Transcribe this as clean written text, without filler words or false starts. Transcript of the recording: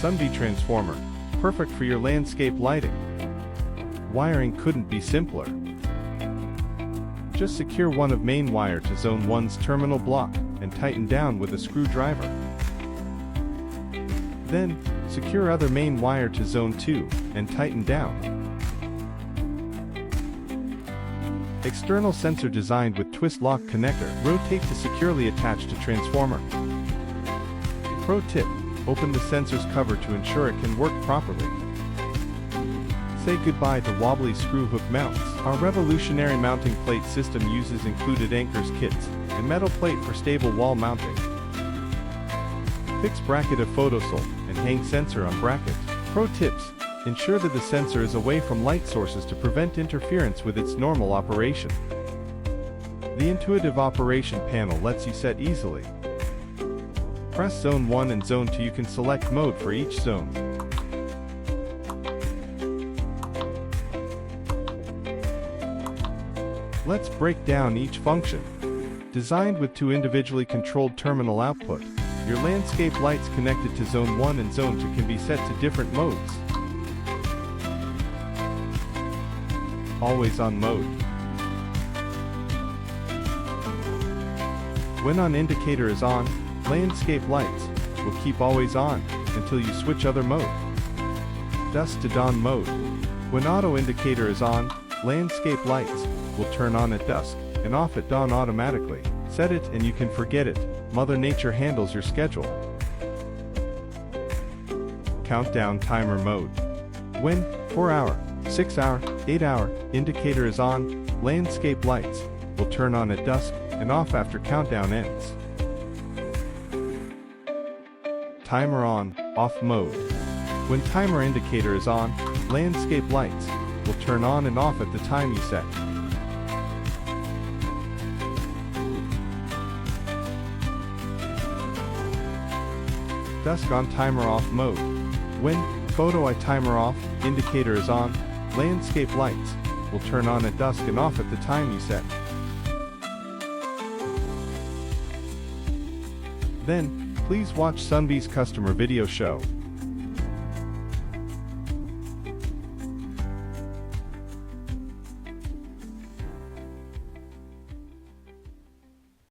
SUNVIE transformer, perfect for your landscape lighting. Wiring couldn't be simpler. Just secure one of main wire to zone 1's terminal block and tighten down with a screwdriver. Then, secure other main wire to zone 2 and tighten down. External sensor designed with twist lock connector, rotate to securely attach to transformer. Pro tip: open the sensor's cover to ensure it can work properly. Say goodbye to wobbly screw hook mounts. Our revolutionary mounting plate system uses included anchors kits and metal plate for stable wall mounting. Fix bracket of photocell and hang sensor on bracket. Pro tips: ensure that the sensor is away from light sources to prevent interference with its normal operation. The intuitive operation panel lets you set easily. Press zone 1 and zone 2. You can select mode for each zone. Let's break down each function. Designed with 2 individually controlled terminal output, your landscape lights connected to zone 1 and zone 2 can be set to different modes. Always on mode. When on indicator is on, landscape lights will keep always on until you switch other mode. Dusk to dawn mode. When auto indicator is on, landscape lights will turn on at dusk and off at dawn automatically. Set it and you can forget it. Mother Nature handles your schedule. Countdown timer mode. When 4-hour, 6-hour, 8-hour indicator is on, landscape lights will turn on at dusk and off after countdown ends. Timer on, off mode. When timer indicator is on, landscape lights will turn on and off at the time you set. Dusk on timer off mode. When photo eye timer off indicator is on, landscape lights will turn on at dusk and off at the time you set. Then, please watch SUNVIE's customer video show.